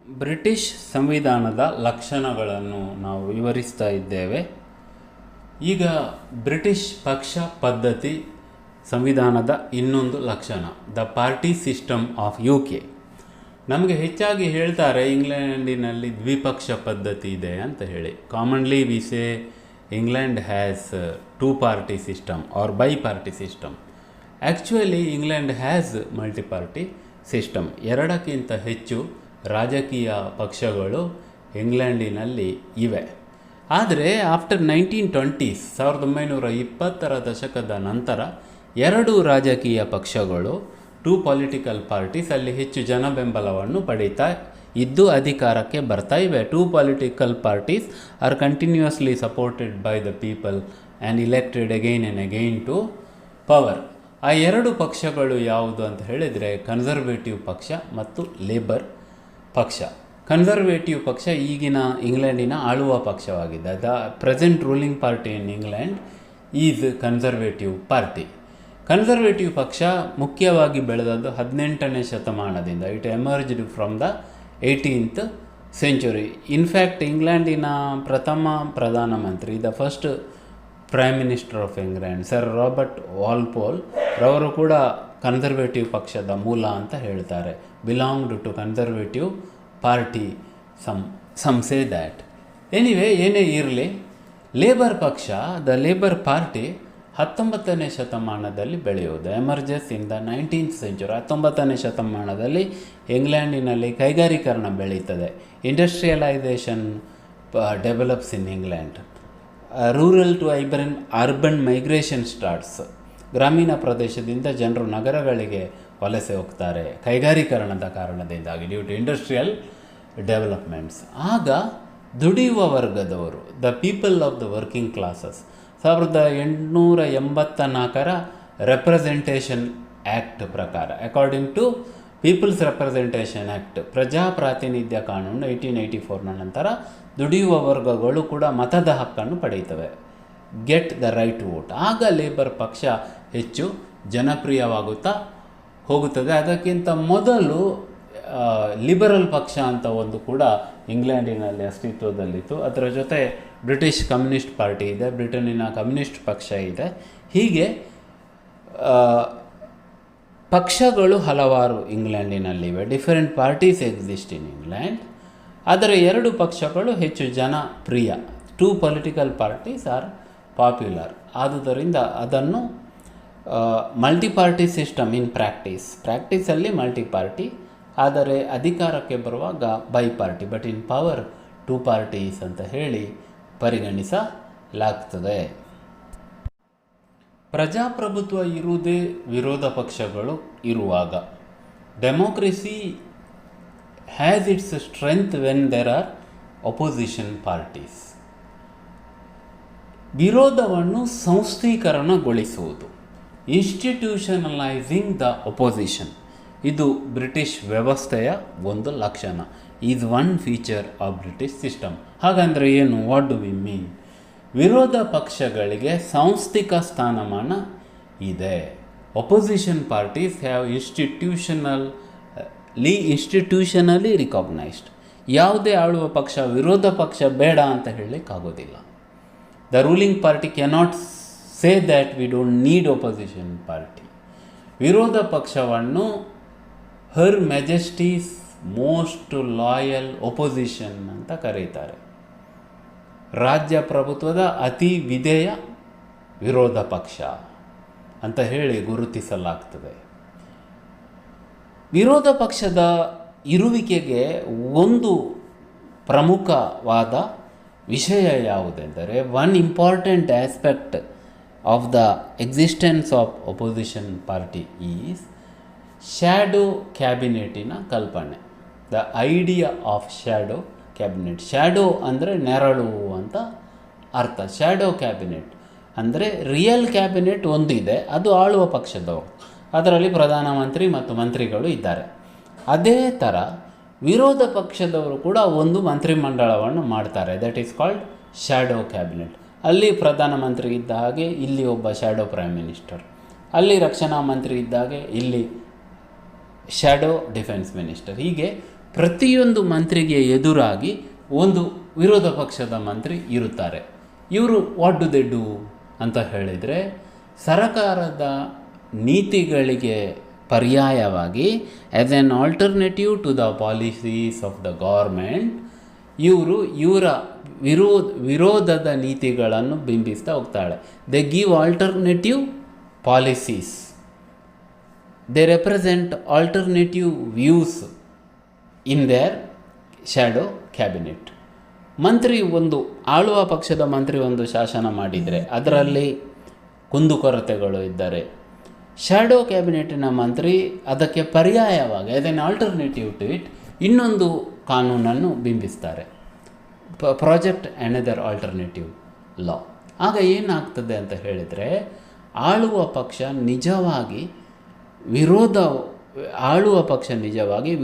British ಸಂವಿಧಾನದ ಲಕ್ಷಣಗಳನ್ನು ನಾವು ವಿವರಿಸ್ತಾ ಇದ್ದೇವೆ. ಈಗ ಬ್ರಿಟಿಷ್ ಪಕ್ಷ ಪದ್ಧತಿ ಸಂವಿಧಾನದ ಇನ್ನೊಂದು ಲಕ್ಷಣ, the party system of UK. ನಮಗೆ ಹೆಚ್ಚಾಗಿ ಹೇಳ್ತಾರೆ ಇಂಗ್ಲೆಂಡಿನಲ್ಲಿ ದ್ವಿಪಕ್ಷ ಪದ್ಧತಿ ಇದೆ ಅಂತ ಹೇಳಿ. Commonly we say England has two party system or bi party system. Actually England has multiparty system. ಎರಡಕ್ಕಿಂತ ಹೆಚ್ಚು ರಾಜಕೀಯ ಪಕ್ಷಗಳು ಇಂಗ್ಲೆಂಡಿನಲ್ಲಿ ಇವೆ. ಆದರೆ ಆಫ್ಟರ್ 1920s 1920ರ ದಶಕದ ನಂತರ ಎರಡು ರಾಜಕೀಯ ಪಕ್ಷಗಳು, ಟೂ ಪೊಲಿಟಿಕಲ್ ಪಾರ್ಟೀಸ್, ಅಲ್ಲಿ ಹೆಚ್ಚು ಜನ ಬೆಂಬಲವನ್ನು ಪಡೀತಾ ಇದ್ದು ಅಧಿಕಾರಕ್ಕೆ ಬರ್ತಾ ಇವೆ. Two political parties are continuously supported by the people and elected again and again to power. ಆ ಎರಡು ಪಕ್ಷಗಳು ಯಾವುದು ಅಂತ ಹೇಳಿದರೆ ಕನ್ಸರ್ವೇಟಿವ್ ಪಕ್ಷ ಮತ್ತು ಲೇಬರ್ ಪಕ್ಷ. ಕನ್ಸರ್ವೇಟಿವ್ ಪಕ್ಷ ಈಗಿನ ಇಂಗ್ಲೆಂಡಿನ ಆಳುವ ಪಕ್ಷವಾಗಿದೆ. The present ruling party in England is conservative party. Conservative ಪಕ್ಷ ಮುಖ್ಯವಾಗಿ ಬೆಳೆದದ್ದು 18ನೇ ಶತಮಾನದಿಂದ. It emerged from the 18th century. In fact ಇಂಗ್ಲೆಂಡಿನ ಪ್ರಥಮ ಪ್ರಧಾನಮಂತ್ರಿ, the first prime minister of England, sir Robert Walpole ರವರು ಕೂಡ ಕನ್ಸರ್ವೇಟಿವ್ ಪಕ್ಷದ ಮೂಲ ಅಂತ ಹೇಳ್ತಾರೆ. Belonged to conservative party, some say that. Anyway, ಏನೇ ಇರಲಿ, ಲೇಬರ್ ಪಕ್ಷ, ದ ಲೇಬರ್ ಪಾರ್ಟಿ 19ನೇ ಶತಮಾನದಲ್ಲಿ ಬೆಳೆಯುವುದು. Emerges in the 19th century. 19ನೇ ಶತಮಾನದಲ್ಲಿ ಇಂಗ್ಲೆಂಡಿನಲ್ಲಿ ಕೈಗಾರೀಕರಣ ಬೆಳೀತದೆ. Industrialisation develops in England. Rural to urban migration starts. ಗ್ರಾಮೀಣ ಪ್ರದೇಶದಿಂದ ಜನರು ನಗರಗಳಿಗೆ ವಲಸೆ ಹೋಗ್ತಾರೆ ಕೈಗಾರೀಕರಣದ ಕಾರಣದಿಂದಾಗಿ, ಡ್ಯೂ ಟು ಇಂಡಸ್ಟ್ರಿಯಲ್ ಡೆವಲಪ್ಮೆಂಟ್ಸ್. ಆಗ ದುಡಿಯುವ ವರ್ಗದವರು, the people of the working classes, 1884ರ ರೆಪ್ರೆಸೆಂಟೇಷನ್ ಆ್ಯಕ್ಟ್ ಪ್ರಕಾರ, according to people's representation act, ಪ್ರಜಾಪ್ರಾತಿನಿಧ್ಯ ಕಾನೂನು 1884ನ ನಂತರ ದುಡಿಯುವ ವರ್ಗಗಳು ಕೂಡ ಮತದ ಹಕ್ಕನ್ನು ಪಡೆಯುತ್ತವೆ, get the right to vote. ಆಗ ಲೇಬರ್ ಪಕ್ಷ ಹೆಚ್ಚು ಜನಪ್ರಿಯವಾಗುತ್ತಾ ಹೋಗುತ್ತದೆ. ಅದಕ್ಕಿಂತ ಮೊದಲು ಲಿಬರಲ್ ಪಕ್ಷ ಅಂತ ಒಂದು ಕೂಡ ಇಂಗ್ಲೆಂಡಿನಲ್ಲಿ ಅಸ್ತಿತ್ವದಲ್ಲಿತ್ತು. ಅದರ ಜೊತೆ ಬ್ರಿಟಿಷ್ ಕಮ್ಯುನಿಸ್ಟ್ ಪಾರ್ಟಿ ಇದೆ, ಬ್ರಿಟನ್ನಿನ ಕಮ್ಯುನಿಸ್ಟ್ ಪಕ್ಷ ಇದೆ. ಹೀಗೆ ಪಕ್ಷಗಳು ಹಲವಾರು ಇಂಗ್ಲೆಂಡಿನಲ್ಲಿವೆ. Different parties exist in England. ಆದರೆ ಎರಡು ಪಕ್ಷಗಳು ಹೆಚ್ಚು ಜನಪ್ರಿಯ. Two political parties are popular. ಆದುದರಿಂದ ಅದನ್ನು ಮಲ್ಟಿಪಾರ್ಟಿ ಸಿಸ್ಟಮ್ ಇನ್ ಪ್ರಾಕ್ಟೀಸಲ್ಲಿ ಮಲ್ಟಿಪಾರ್ಟಿ, ಆದರೆ ಅಧಿಕಾರಕ್ಕೆ ಬರುವಾಗ bi party, but in power two parties ಅಂತ ಹೇಳಿ ಪರಿಗಣಿಸಲಾಗ್ತದೆ. ಪ್ರಜಾಪ್ರಭುತ್ವ ಇರುವುದೇ ವಿರೋಧ ಪಕ್ಷಗಳು ಇರುವಾಗ. Democracy has its strength when there are opposition parties. ವಿರೋಧವನ್ನು ಸಂಸ್ಥೀಕರಣಗೊಳಿಸುವುದು, ಇನ್ಸ್ಟಿಟ್ಯೂಷನಲೈಸಿಂಗ್ ದ ಅಪೋಸಿಷನ್, ಇದು ಬ್ರಿಟಿಷ್ ವ್ಯವಸ್ಥೆಯ ಒಂದು ಲಕ್ಷಣ. Is one feature of British system. ಹಾಗಂದರೆ ಏನು? What do we mean? ವಿರೋಧ ಪಕ್ಷಗಳಿಗೆ ಸಾಂಸ್ಥಿಕ ಸ್ಥಾನಮಾನ ಇದೆ. Opposition parties have institutionally recognised. ಯಾವುದೇ ಆಳುವ ಪಕ್ಷ ವಿರೋಧ ಪಕ್ಷ ಬೇಡ ಅಂತ ಹೇಳಲಿಕ್ಕಾಗೋದಿಲ್ಲ. The ruling party cannot say that we don't need opposition party. ವಿರೋಧ ಪಕ್ಷವನ್ನು ಹರ್ ಮೆಜೆಸ್ಟೀಸ್ ಮೋಸ್ಟ್ ಲಾಯಲ್ ಒಪೋಸಿಷನ್ ಅಂತ ಕರೀತಾರೆ. ರಾಜ್ಯ ಪ್ರಭುತ್ವದ ಅತಿ ವಿಧೇಯ ವಿರೋಧ ಪಕ್ಷ ಅಂತ ಹೇಳಿ ಗುರುತಿಸಲಾಗ್ತದೆ. ವಿರೋಧ ಪಕ್ಷದ ಇರುವಿಕೆಗೆ ಒಂದು ಪ್ರಮುಖವಾದ ವಿಷಯ ಯಾವುದೆಂದರೆ, one important aspect of the existence of opposition party is shadow ಕ್ಯಾಬಿನೆಟಿನ ಕಲ್ಪನೆ. The idea of shadow cabinet. Shadow ಅಂದರೆ ನೆರಳು ಅಂತ ಅರ್ಥ. ಶ್ಯಾಡೋ ಕ್ಯಾಬಿನೆಟ್ ಅಂದರೆ ರಿಯಲ್ ಕ್ಯಾಬಿನೆಟ್ ಒಂದಿದೆ, ಅದು ಆಳುವ ಪಕ್ಷದವರು, ಅದರಲ್ಲಿ ಪ್ರಧಾನಮಂತ್ರಿ ಮತ್ತು ಮಂತ್ರಿಗಳು ಇದ್ದಾರೆ. ಅದೇ ಥರ ವಿರೋಧ ಪಕ್ಷದವರು ಕೂಡ ಒಂದು ಮಂತ್ರಿಮಂಡಲವನ್ನು ಮಾಡ್ತಾರೆ. That is called shadow cabinet. ಅಲ್ಲಿ ಪ್ರಧಾನಮಂತ್ರಿ ಇದ್ದ ಹಾಗೆ ಇಲ್ಲಿ ಒಬ್ಬ ಶ್ಯಾಡೋ ಪ್ರೈಮ್ ಮಿನಿಸ್ಟರ್, ಅಲ್ಲಿ ರಕ್ಷಣಾ ಮಂತ್ರಿ ಇದ್ದಾಗೆ ಇಲ್ಲಿ ಶ್ಯಾಡೋ ಡಿಫೆನ್ಸ್ ಮಿನಿಸ್ಟರ್. ಹೀಗೆ ಪ್ರತಿಯೊಂದು ಮಂತ್ರಿಗೆ ಎದುರಾಗಿ ಒಂದು ವಿರೋಧ ಪಕ್ಷದ ಮಂತ್ರಿ ಇರುತ್ತಾರೆ. ಇವರು ವಾಟ್ ಡು ದೇ ಡೂ ಅಂತ ಹೇಳಿದರೆ, ಸರಕಾರದ ನೀತಿಗಳಿಗೆ ಪರ್ಯಾಯವಾಗಿ as an alternative to the policies of the government ಇವರ ವಿರೋಧದ ನೀತಿಗಳನ್ನು ಬಿಂಬಿಸ್ತಾ ಹೋಗ್ತಾಳೆ. They give alternative policies, they represent alternative views in their shadow cabinet. ಆಳುವ ಪಕ್ಷದ ಮಂತ್ರಿ ಒಂದು ಶಾಸನ ಮಾಡಿದರೆ ಅದರಲ್ಲಿ ಕುಂದುಕೊರತೆಗಳು ಇದ್ದರೆ, ಶ್ಯಾಡೋ ಕ್ಯಾಬಿನೆಟ್ಟಿನ ಮಂತ್ರಿ ಅದಕ್ಕೆ ಪರ್ಯಾಯವಾಗಿ as an alternative to it ಇನ್ನೊಂದು ಕಾನೂನನ್ನು ಬಿಂಬಿಸ್ತಾರೆ, ಪ್ರಾಜೆಕ್ಟ್ ಅನದರ್ ಆಲ್ಟರ್ನೇಟಿವ್ ಲಾ. ಆಗ ಏನಾಗ್ತದೆ ಅಂತ ಹೇಳಿದರೆ, ಆಳುವ ಪಕ್ಷ ನಿಜವಾಗಿ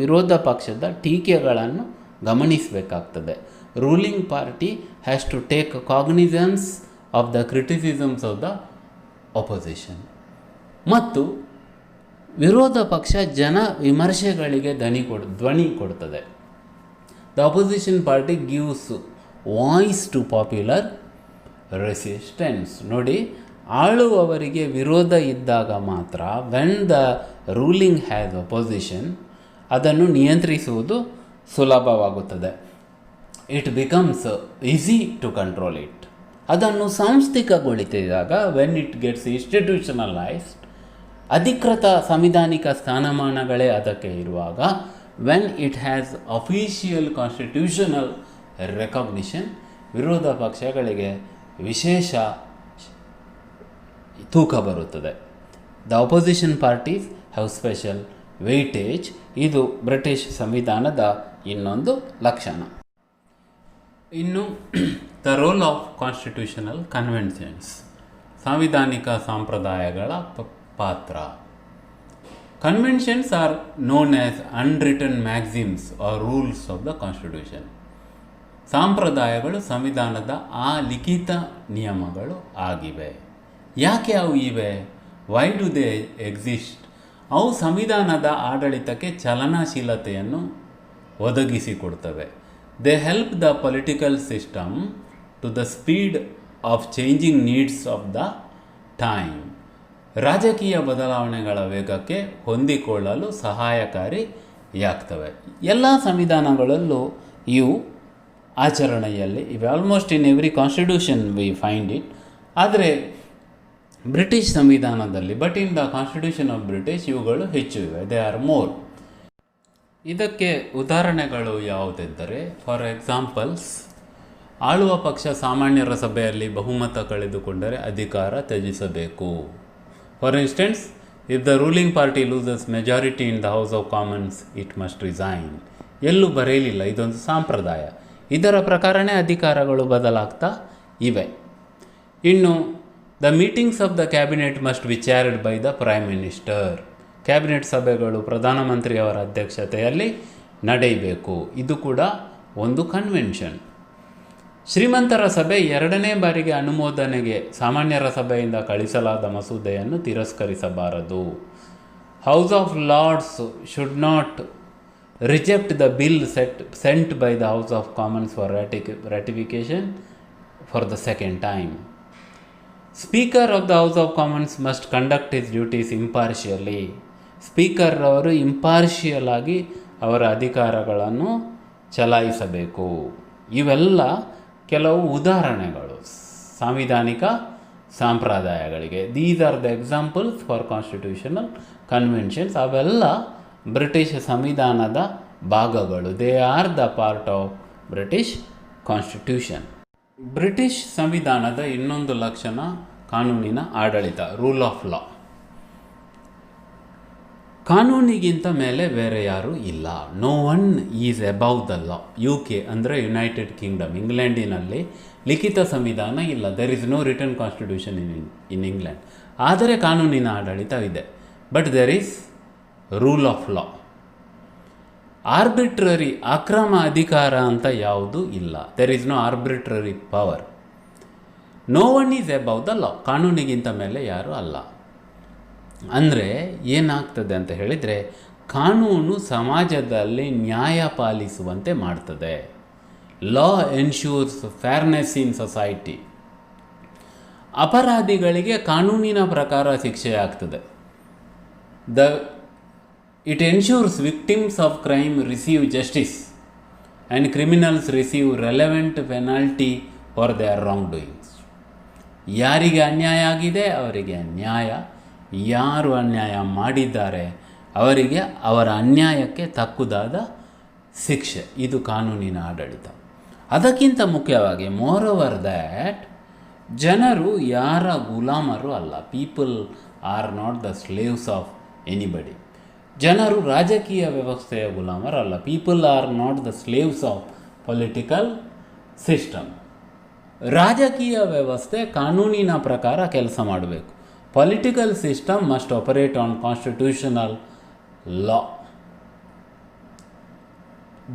ವಿರೋಧ ಪಕ್ಷದ ಟೀಕೆಗಳನ್ನು ಗಮನಿಸಬೇಕಾಗ್ತದೆ. Ruling party has to take cognisance of the criticisms of the opposition. ಮತ್ತು ವಿರೋಧ ಪಕ್ಷ ವಿಮರ್ಶೆಗಳಿಗೆ ಧ್ವನಿ ಕೊಡ್ತದೆ. The opposition party gives voice to popular resistance. ನೋಡಿ, ಆಳುವವರಿಗೆ ವಿರೋಧ ಇದ್ದಾಗ ಮಾತ್ರ when the ruling has opposition ಅದನ್ನು ನಿಯಂತ್ರಿಸುವುದು ಸುಲಭವಾಗುತ್ತದೆ. It becomes easy to control it. ಅದನ್ನು ಸಾಂಸ್ಥಿಕಗೊಳಿಸಿದಾಗ ವೆನ್ ಇಟ್ ಗೆಟ್ಸ್ ಇನ್ಸ್ಟಿಟ್ಯೂಷನಲೈಸ್ಡ್, ಅಧಿಕೃತ ಸಂವಿಧಾನಿಕ ಸ್ಥಾನಮಾನಗಳೇ ಅದಕ್ಕೆ ಇರುವಾಗ, when it has official constitutional recognition, ವಿರೋಧ ಪಕ್ಷಗಳಿಗೆ ವಿಶೇಷ ತೂಕ ಬರುತ್ತದೆ. The opposition parties have special weightage. ಇದು ಬ್ರಿಟಿಷ್ ಸಂವಿಧಾನದ ಇನ್ನೊಂದು ಲಕ್ಷಣ. ಇನ್ನು the role of constitutional conventions, ಸಾಂವಿಧಾನಿಕ ಸಂಪ್ರದಾಯಗಳ ಪಾತ್ರ. Conventions are known as unwritten maxims or rules of the constitution. ಸಂಪ್ರದಾಯಗಳು ಸಂವಿಧಾನದ ಆ ಲಿಖಿತ ನಿಯಮಗಳು ಆಗಿವೆ. ಯಾಕೆ ಅವು ಇವೆ? Why do they exist? ಅವು ಸಂವಿಧಾನದ ಆಡಳಿತಕ್ಕೆ ಚಲನಶೀಲತೆಯನ್ನು ಒದಗಿಸಿಕೊಡ್ತವೆ. They help the political system to the speed of changing needs of the time. ರಾಜಕೀಯ ಬದಲಾವಣೆಗಳ ವೇಗಕ್ಕೆ ಹೊಂದಿಕೊಳ್ಳಲು ಸಹಾಯಕಾರಿಯಾಗ್ತವೆ. ಎಲ್ಲ ಸಂವಿಧಾನಗಳಲ್ಲೂ ಇವು ಆಚರಣೆಯಲ್ಲಿ ಇವೆ. Almost in every constitution we find it. ಆದರೆ ಬ್ರಿಟಿಷ್ ಸಂವಿಧಾನದಲ್ಲಿ, but in the constitution of British, ಇವುಗಳು ಹೆಚ್ಚು ಇವೆ. They are more. ಇದಕ್ಕೆ ಉದಾಹರಣೆಗಳು ಯಾವುದೆಂದರೆ, ಫಾರ್ ಎಕ್ಸಾಂಪಲ್ಸ್, ಆಳುವ ಪಕ್ಷ ಸಾಮಾನ್ಯರ ಸಭೆಯಲ್ಲಿ ಬಹುಮತ ಕಳೆದುಕೊಂಡರೆ ಅಧಿಕಾರ ತ್ಯಜಿಸಬೇಕು. For instance, if the ruling party loses majority in the House of Commons it must resign. ಎಲ್ಲೂ ಬರೆಯಲಿಲ್ಲ, ಇದೊಂದು ಸಂಪ್ರದಾಯ. ಇದರ ಪ್ರಕಾರನೇ ಅಧಿಕಾರಗಳು ಬದಲಾಗ್ತಾ ಇವೆ. ಇನ್ನು the meetings of the cabinet must be chaired by the prime minister. Cabinet ಸಭೆಗಳು ಪ್ರಧಾನಮಂತ್ರಿಯವರ ಅಧ್ಯಕ್ಷತೆಯಲ್ಲಿ ನಡೆಯಬೇಕು. ಇದು ಕೂಡ ಒಂದು ಕನ್ವೆನ್ಷನ್. ಶ್ರೀಮಂತರ ಸಭೆ ಎರಡನೇ ಬಾರಿಗೆ ಅನುಮೋದನೆಗೆ ಸಾಮಾನ್ಯರ ಸಭೆಯಿಂದ ಕಳಿಸಲಾದ ಮಸೂದೆಯನ್ನು ತಿರಸ್ಕರಿಸಬಾರದು. House of Lords should not reject the bill sent by the House of Commons for ratification for the second time. Speaker of the House of Commons must conduct his duties impartially. Speaker ಅವರು impartial ಆಗಿ ಅವರ ಅಧಿಕಾರಗಳನ್ನು ಚಲಾಯಿಸಬೇಕು. ಇವೆಲ್ಲ ಕೆಲವು ಉದಾಹರಣೆಗಳು ಸಾಂವಿಧಾನಿಕ ಸಂಪ್ರದಾಯಗಳಿಗೆ. These are the examples for constitutional conventions. ಅವೆಲ್ಲ ಬ್ರಿಟಿಷ್ ಸಂವಿಧಾನದ ಭಾಗಗಳು. They are the part of British constitution. British ಸಂವಿಧಾನದ ಇನ್ನೊಂದು ಲಕ್ಷಣ ಕಾನೂನಿನ ಆಡಳಿತ, ರೂಲ್ ಆಫ್ ಲಾ. ಕಾನೂನಿಗಿಂತ ಮೇಲೆ ಬೇರೆ ಯಾರೂ ಇಲ್ಲ. No one is above the law. UK ಅಂದರೆ ಯುನೈಟೆಡ್ ಕಿಂಗ್ಡಮ್, ಇಂಗ್ಲೆಂಡಿನಲ್ಲಿ ಲಿಖಿತ ಸಂವಿಧಾನ ಇಲ್ಲ. There is no written constitution in England. ಆದರೆ ಕಾನೂನಿನ ಆಡಳಿತ ಇದೆ. But there is rule of law. Arbitrary, ಅಕ್ರಮ ಅಧಿಕಾರ ಅಂತ ಯಾವುದೂ ಇಲ್ಲ. There is no arbitrary power. No one is above the law. ಕಾನೂನಿಗಿಂತ ಮೇಲೆ ಯಾರೂ ಅಲ್ಲ. ಅಂದರೆ ಏನಾಗ್ತದೆ ಅಂತ ಹೇಳಿದರೆ, ಕಾನೂನು ಸಮಾಜದಲ್ಲಿ ನ್ಯಾಯ ಪಾಲಿಸುವಂತೆ ಮಾಡ್ತದೆ. Law ensures fairness in society. ಅಪರಾಧಿಗಳಿಗೆ ಕಾನೂನಿನ ಪ್ರಕಾರ ಶಿಕ್ಷೆ ಆಗ್ತದೆ. It ensures victims of crime receive justice and criminals receive relevant penalty for their wrong doings. ಯಾರಿಗೆ ಅನ್ಯಾಯ ಆಗಿದೆ ಅವರಿಗೆ ನ್ಯಾಯ, ಯಾರು ಅನ್ಯಾಯ ಮಾಡಿದ್ದಾರೆ ಅವರಿಗೆ ಅವರ ಅನ್ಯಾಯಕ್ಕೆ ತಕ್ಕುದಾದ ಶಿಕ್ಷೆ. ಇದು ಕಾನೂನಿನ ಆಡಳಿತ. ಅದಕ್ಕಿಂತ ಮುಖ್ಯವಾಗಿ ಮೋರ್ ಓವರ್ ದ್ಯಾಟ್, ಜನರು ಯಾರ ಗುಲಾಮರು ಅಲ್ಲ. People are not the slaves of anybody. ಜನರು ರಾಜಕೀಯ ವ್ಯವಸ್ಥೆಯ ಗುಲಾಮರಲ್ಲ. People are not the slaves of political system. ರಾಜಕೀಯ ವ್ಯವಸ್ಥೆ ಕಾನೂನಿನ ಪ್ರಕಾರ ಕೆಲಸ ಮಾಡಬೇಕು. Political system must operate on constitutional law.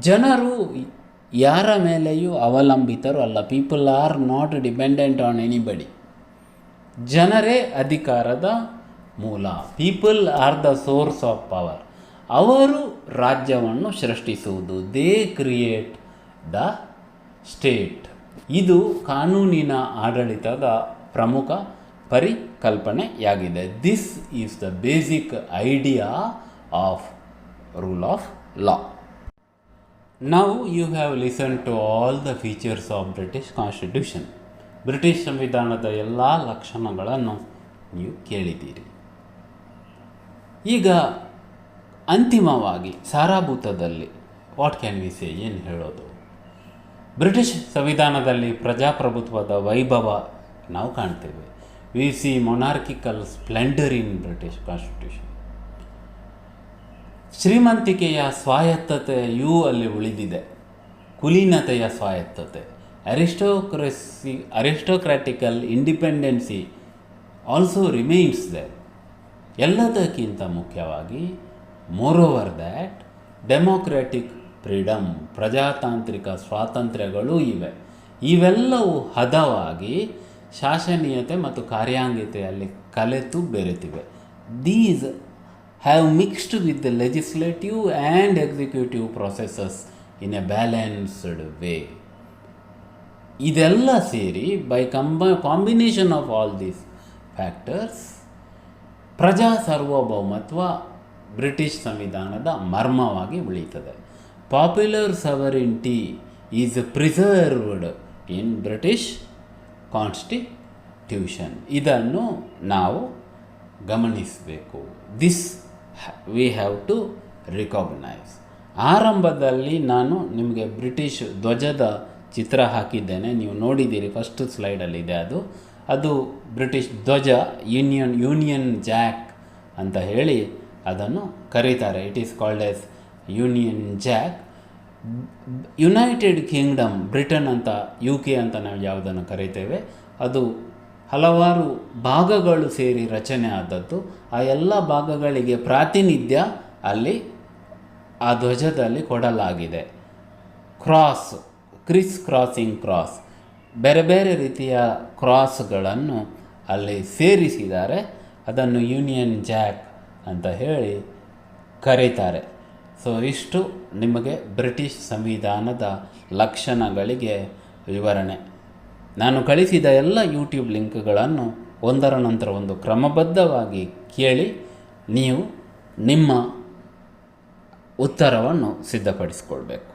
ಜನರು ಯಾರ ಮೇಲೆಯೂ ಅವಲಂಬಿತರು ಅಲ್ಲ. People are not dependent on anybody. ಜನರೇ ಅಧಿಕಾರದ ಮೂಲ. People are the source of power. ಅವರು ರಾಜ್ಯವನ್ನು ಸೃಷ್ಟಿಸುವುದು. They create the state. ಇದು ಕಾನೂನಿನ ಆಡಳಿತದ ಪ್ರಮುಖ ಪರಿಕಲ್ಪನೆಯಾಗಿದೆ. This is the basic idea of rule of law. Now you have listened to all the features of British Constitution. British ಸಂವಿಧಾನದ ಎಲ್ಲ ಲಕ್ಷಣಗಳನ್ನು ನೀವು ಕೇಳಿದ್ದೀರಿ. ಈಗ ಅಂತಿಮವಾಗಿ ಸಾರಾಭೂತದಲ್ಲಿ ವಾಟ್ ಕ್ಯಾನ್ ವಿ ಸೇ, ಏನು ಹೇಳೋದು? ಬ್ರಿಟಿಷ್ ಸಂವಿಧಾನದಲ್ಲಿ ಪ್ರಜಾಪ್ರಭುತ್ವದ ವೈಭವ ನಾವು ಕಾಣ್ತೇವೆ. We see monarchical splendour in British constitution. ಶ್ರೀಮಂತಿಕೆಯ ಸ್ವಾಯತ್ತತೆಯೂ ಅಲ್ಲಿ ಉಳಿದಿದೆ. ಕುಲೀನತೆಯ ಸ್ವಾಯತ್ತತೆ, aristocratical independency also remains there. ಎಲ್ಲದಕ್ಕಿಂತ ಮುಖ್ಯವಾಗಿ more over that democratic freedom, ಪ್ರಜಾತಾಂತ್ರಿಕ ಸ್ವಾತಂತ್ರ್ಯಗಳೂ ಇವೆ. ಇವೆಲ್ಲವೂ ಹದವಾಗಿ ಶಾಸನೀಯತೆ ಮತ್ತು ಕಾರ್ಯಾಂಗತೆಯಲ್ಲಿ ಕಲೆತು ಬೆರೆತಿವೆ. These have mixed with the legislative and executive processes in a balanced way. ಇದೆಲ್ಲ ಸೇರಿ by combination of all these factors ಪ್ರಜಾ ಸಾರ್ವಭೌಮತ್ವ ಬ್ರಿಟಿಷ್ ಸಂವಿಧಾನದ ಮರ್ಮವಾಗಿ ಉಳಿಯುತ್ತದೆ. Popular sovereignty is preserved in British constitution. ಇದನ್ನು ನಾವು ಗಮನಿಸಬೇಕು. This we have to recognise. ಆರಂಭದಲ್ಲಿ ನಾನು ನಿಮಗೆ ಬ್ರಿಟಿಷ್ ಧ್ವಜದ ಚಿತ್ರ ಹಾಕಿದ್ದೇನೆ, ನೀವು ನೋಡಿದ್ದೀರಿ. ಫಸ್ಟ್ ಸ್ಲೈಡಲ್ಲಿದೆ ಅದು ಬ್ರಿಟಿಷ್ ಧ್ವಜ. ಯೂನಿಯನ್ ಜಾಕ್ ಅಂತ ಹೇಳಿ ಅದನ್ನು ಕರೀತಾರೆ. It is called as union Jack. United Kingdom, Britain ಅಂತ, UK ಅಂತ ನಾವು ಯಾವುದನ್ನು ಕರೀತೇವೆ, ಅದು ಹಲವಾರು ಭಾಗಗಳು ಸೇರಿ ರಚನೆ ಆದದ್ದು. ಆ ಎಲ್ಲ ಭಾಗಗಳಿಗೆ ಪ್ರಾತಿನಿಧ್ಯ ಅಲ್ಲಿ ಆ ಧ್ವಜದಲ್ಲಿ ಕೊಡಲಾಗಿದೆ. ಕ್ರಿಸ್ ಕ್ರಾಸಿಂಗ್ ಕ್ರಾಸ್, ಬೇರೆ ಬೇರೆ ರೀತಿಯ ಕ್ರಾಸ್ಗಳನ್ನು ಅಲ್ಲಿ ಸೇರಿಸಿದ್ದಾರೆ. ಅದನ್ನು ಯೂನಿಯನ್ ಜಾಕ್ ಅಂತ ಹೇಳಿ ಕರೀತಾರೆ. ಸೊ ಇಷ್ಟು ನಿಮಗೆ ಬ್ರಿಟಿಷ್ ಸಂವಿಧಾನದ ಲಕ್ಷಣಗಳಿಗೆ ವಿವರಣೆ. ನಾನು ಕಳಿಸಿದ ಎಲ್ಲ ಯೂಟ್ಯೂಬ್ ಲಿಂಕ್ಗಳನ್ನು ಒಂದರ ನಂತರ ಒಂದು ಕ್ರಮಬದ್ಧವಾಗಿ ಕೇಳಿ ನೀವು ನಿಮ್ಮ ಉತ್ತರವನ್ನು ಸಿದ್ಧಪಡಿಸಿಕೊಳ್ಬೇಕು.